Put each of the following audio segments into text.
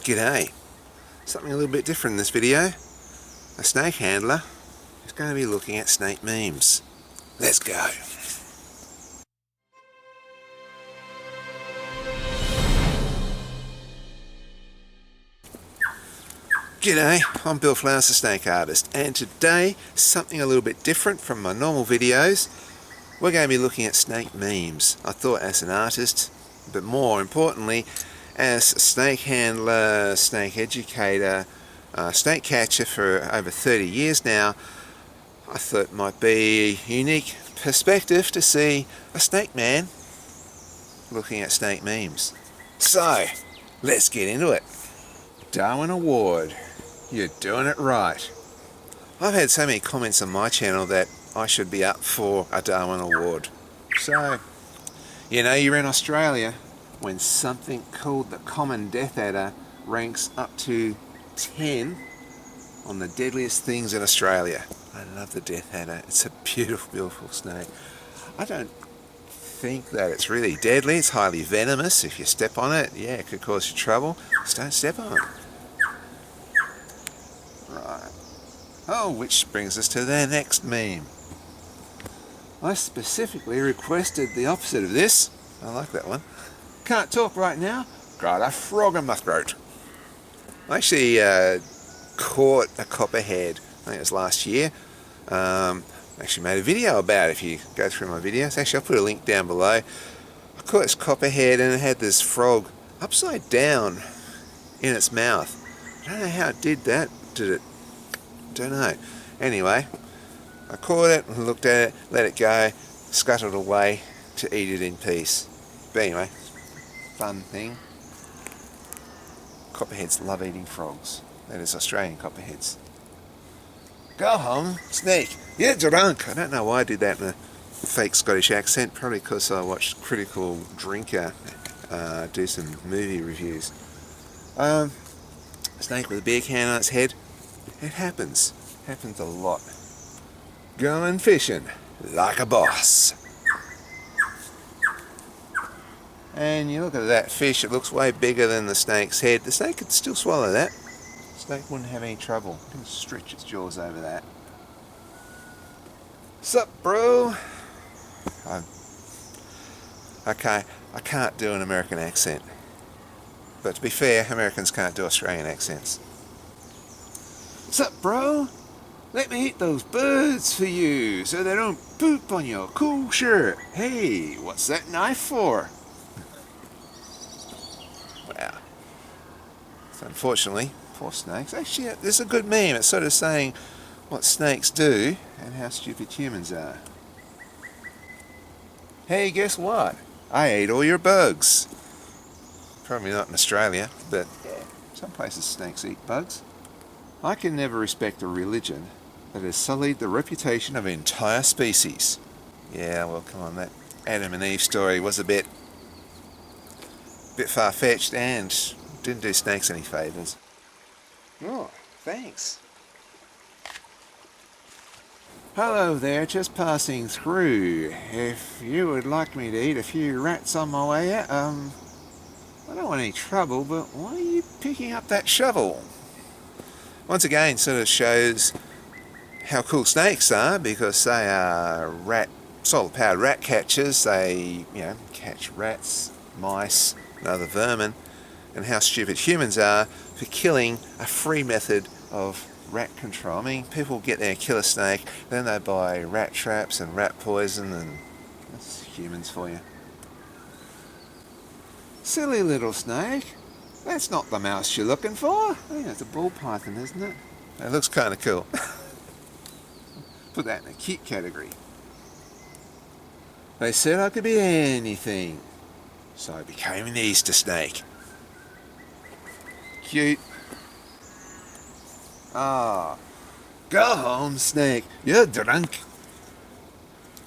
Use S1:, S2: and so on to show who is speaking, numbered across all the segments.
S1: G'day. Something a little bit different in this video. A snake handler is going to be looking at snake memes. Let's go. G'day, I'm Bill Flowers, the snake artist, and today something a little bit different from my normal videos. We're going to be looking at snake memes. I thought as an artist, but more importantly as a snake handler, snake educator, snake catcher for over 30 years now, I thought it might be a unique perspective to see a snake man looking at snake memes. So, let's get into it. Darwin Award. You're doing it right. I've had so many comments on my channel that I should be up for a Darwin Award. So, you know, you're in Australia when something called the common death adder ranks up to 10 on the deadliest things in Australia. I love the death adder. It's a beautiful, beautiful snake. I don't think that it's really deadly. It's highly venomous. If you step on it, yeah, it could cause you trouble. Just don't step on it. Right. Oh, which brings us to the next meme. I specifically requested the opposite of this. I like that one. Can't talk right now. Got a frog in my throat. I actually caught a copperhead. I think it was last year. Actually made a video about it if you go through my videos. Actually, I'll put a link down below. I caught this copperhead and it had this frog upside down in its mouth. I don't know how it did that. Did it? Don't know. Anyway, I caught it and looked at it, let it go, scuttled away to eat it in peace. But anyway, fun thing. Copperheads love eating frogs. That is Australian copperheads. Go home, snake. You're drunk. I don't know why I did that in a fake Scottish accent. Probably because I watched Critical Drinker do some movie reviews. Snake with a big hand on its head. It happens. Happens a lot. Going fishing like a boss. And you look at that fish, it looks way bigger than the snake's head. The snake could still swallow that. The snake wouldn't have any trouble. It can stretch its jaws over that. Sup, bro? Okay, I can't do an American accent. But to be fair, Americans can't do Australian accents. Sup, bro? Let me eat those birds for you so they don't poop on your cool shirt. Hey, what's that knife for? Wow. So unfortunately, poor snakes. Actually, this is a good meme. It's sort of saying what snakes do and how stupid humans are. Hey, guess what? I ate all your bugs. Probably not in Australia, but yeah, some places snakes eat bugs. I can never respect a religion that has sullied the reputation of an entire species. Yeah, well, come on, that Adam and Eve story was a bit far-fetched and didn't do snakes any favours. Oh, thanks. Hello there, just passing through. If you would like me to eat a few rats on my way out, I don't want any trouble, but why are you picking up that shovel? Once again, sort of shows how cool snakes are, because they are solar-powered rat catchers. They, catch rats, mice, and other vermin, and how stupid humans are for killing a free method of rat control. I mean, people get there and kill a snake, then they buy rat traps and rat poison, and that's humans for you. Silly little snake. That's not the mouse you're looking for. I think it's a ball python, isn't it? It looks kind of cool. Put that in the cute category. They said I could be anything, so I became an Easter snake. Cute. Ah, go home, snake. You're drunk.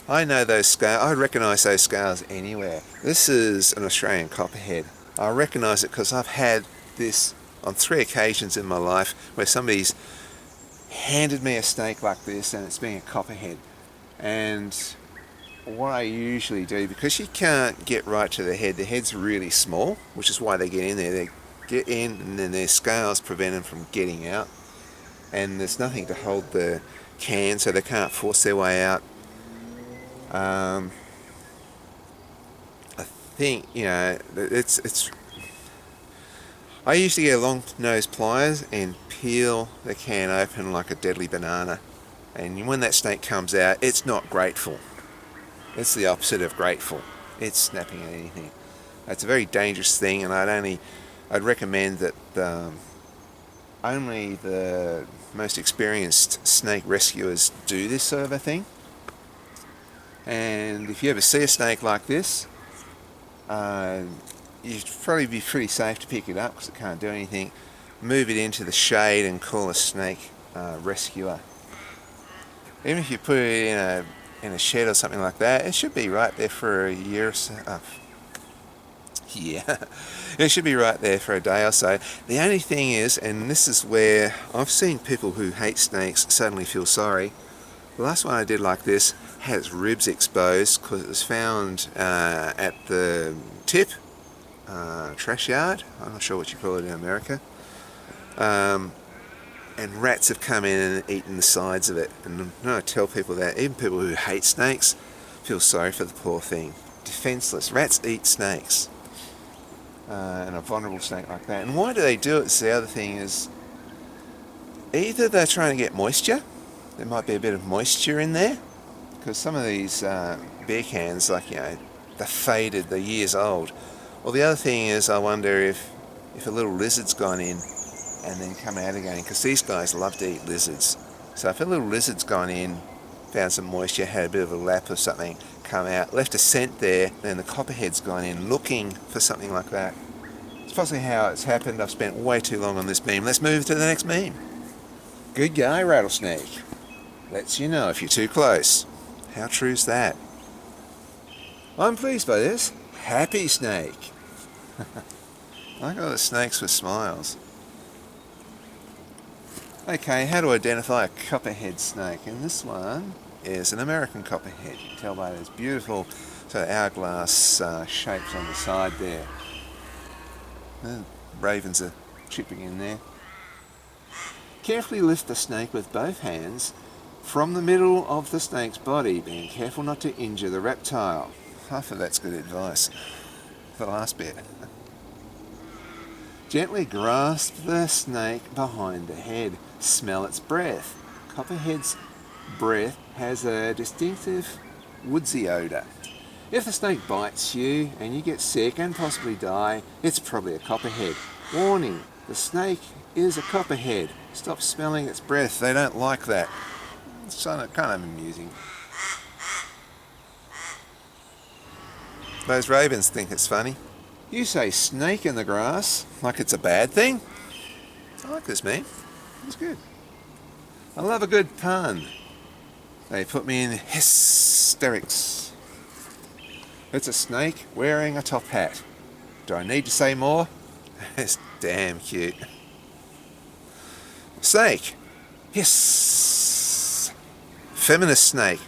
S1: I know those scales. I recognise those scales anywhere. This is an Australian copperhead. I recognise it because I've had this on 3 occasions in my life where somebody's handed me a snake like this and it's been a copperhead. And what I usually do, because you can't get right to the head's really small, which is why they get in there. They're get in, and then their scales prevent them from getting out. And there's nothing to hold the can, so they can't force their way out. I think, you know, it's. I used to get long nose pliers and peel the can open like a deadly banana. And when that snake comes out, it's not grateful. It's the opposite of grateful. It's snapping at anything. It's a very dangerous thing, and I'd recommend that only the most experienced snake rescuers do this sort of a thing. And if you ever see a snake like this, you'd probably be pretty safe to pick it up because it can't do anything. Move it into the shade and call a snake rescuer. Even if you put it in a shed or something like that, it should be right there for a year or so. Yeah, it should be right there for a day or so. The only thing is, and this is where I've seen people who hate snakes suddenly feel sorry. The last one I did like this had its ribs exposed because it was found at the tip, trash yard. I'm not sure what you call it in America. And rats have come in and eaten the sides of it. And I tell people that, even people who hate snakes feel sorry for the poor thing. Defenseless. Rats eat snakes. And a vulnerable snake like that. And why do they do it? So the other thing is, either they're trying to get moisture. There might be a bit of moisture in there. Because some of these beer cans, like, you know, they're faded, they're years old. Or the other thing is, I wonder if a little lizard's gone in and then come out again, because these guys love to eat lizards. So if a little lizard's gone in, found some moisture, had a bit of a lap of something, come out, left a scent there, then the copperhead's gone in looking for something like that. It's possibly how it's happened. I've spent way too long on this meme. Let's move to the next meme. Good guy, rattlesnake. Lets you know if you're too close. How true's that? I'm pleased by this. Happy snake. I like all the snakes with smiles. Okay, how to identify a copperhead snake? And this one is an American copperhead. You can tell by those beautiful sort of hourglass shapes on the side there. The ravens are chipping in there. Carefully lift the snake with both hands from the middle of the snake's body, being careful not to injure the reptile. Half of that's good advice. The last bit. Gently grasp the snake behind the head. Smell its breath. Copperhead's breath has a distinctive woodsy odour. If the snake bites you and you get sick and possibly die, it's probably a copperhead. Warning, the snake is a copperhead. Stop smelling its breath. They don't like that. It's kind of amusing. Those ravens think it's funny. You say snake in the grass like it's a bad thing. I like this meme. It's good. I love a good pun. They put me in hysterics. It's a snake wearing a top hat. Do I need to say more? It's damn cute. Snake. Yes. Feminist snake.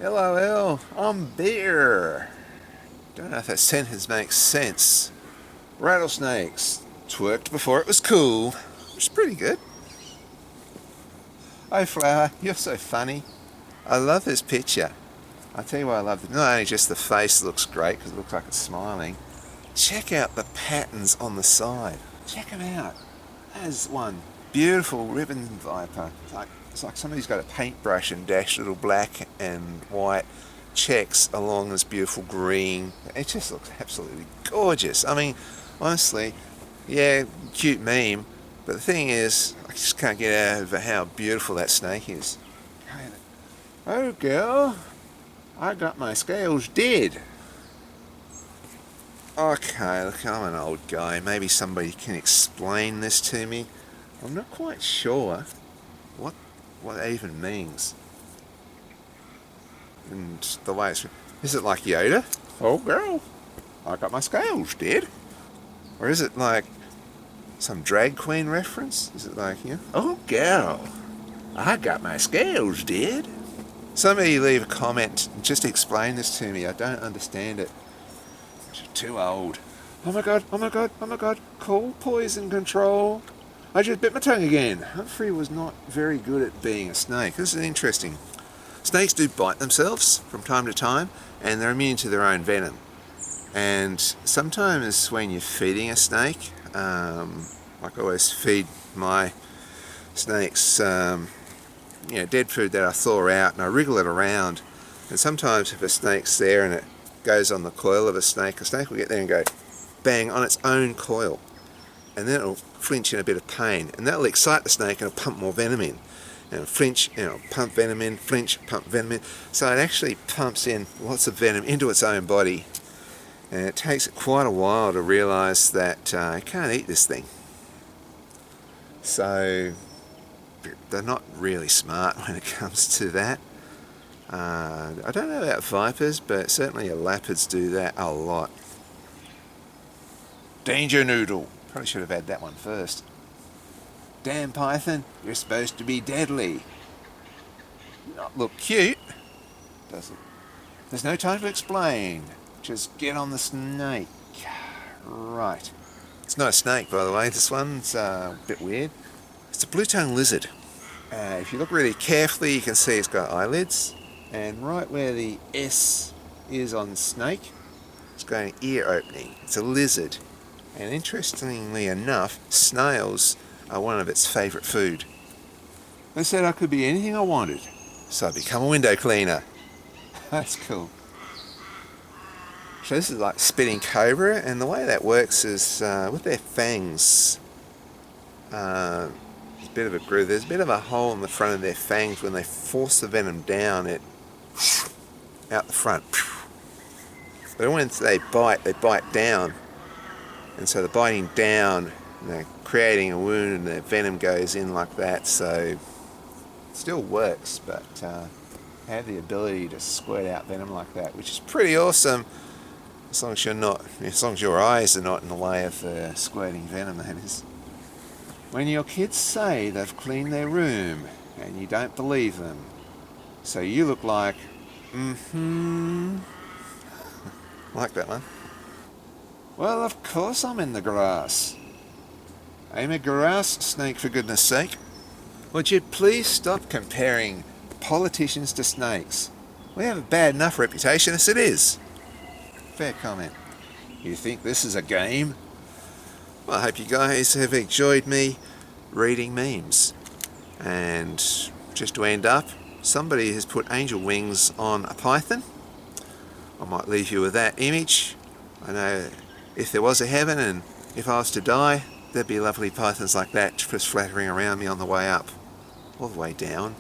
S1: LOL, I'm beer. Don't know if that sentence makes sense. Rattlesnakes. Twerked before it was cool. Which is pretty good. Oh, Flower, you're so funny. I love this picture. I'll tell you why I love it. Not only just the face looks great because it looks like it's smiling. Check out the patterns on the side. Check them out. There's one beautiful ribbon viper. It's like somebody's got a paintbrush and dashed little black and white checks along this beautiful green. It just looks absolutely gorgeous. I mean, honestly, yeah, cute meme, but the thing is, I just can't get over how beautiful that snake is. Oh girl, I got my scales dead. Okay, look, I'm an old guy. Maybe somebody can explain this to me. I'm not quite sure what that even means. And the way it's... Is it like Yoda? Oh girl, I got my scales dead. Or is it like some drag queen reference? Is it like, you know, oh girl, I got my scales dead. Somebody leave a comment and just explain this to me. I don't understand it. I'm too old. Oh my god, oh my god, oh my god, call poison control. I just bit my tongue again. Humphrey was not very good at being a snake. This is interesting. Snakes do bite themselves from time to time, and they're immune to their own venom. And sometimes when you're feeding a snake, like I always feed my snakes, dead food that I thaw out, and I wriggle it around. And sometimes if a snake's there and it goes on the coil of a snake will get there and go bang on its own coil, and then it'll flinch in a bit of pain, and that'll excite the snake and it'll pump more venom in, and it'll flinch and it'll pump venom in, flinch, pump venom in. So it actually pumps in lots of venom into its own body, and it takes it quite a while to realise that it can't eat this thing. So they're not really smart when it comes to that. I don't know about vipers, but certainly elapids do that a lot. Danger noodle. Probably should have had that one first. Damn python, you're supposed to be deadly. Not look cute, does it? There's no time to explain. Just get on the snake. Right. It's not a snake, by the way. This one's a bit weird. It's a blue-tongued lizard. If you look really carefully, you can see it's got eyelids. And right where the S is on snake, it's got an ear opening. It's a lizard. And interestingly enough, snails are one of its favourite food. They said I could be anything I wanted, so I become a window cleaner. That's cool. So this is like spitting cobra, and the way that works is with their fangs. There's a bit of a groove. There's a bit of a hole in the front of their fangs. When they force the venom down, it out the front. But when they bite down. And so they're biting down, and they're creating a wound, and the venom goes in like that. So it still works, but have the ability to squirt out venom like that, which is pretty awesome, as long as your eyes are not in the way of squirting venom, that is. When your kids say they've cleaned their room and you don't believe them, so you look like, like that one. Well, of course I'm in the grass. I'm a grass snake, for goodness sake. Would you please stop comparing politicians to snakes? We have a bad enough reputation as it is. Fair comment. You think this is a game? Well, I hope you guys have enjoyed me reading memes. And just to end up, somebody has put angel wings on a python. I might leave you with that image. I know if there was a heaven and if I was to die, there'd be lovely pythons like that just flattering around me on the way up, or the way down.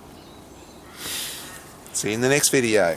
S1: See you in the next video.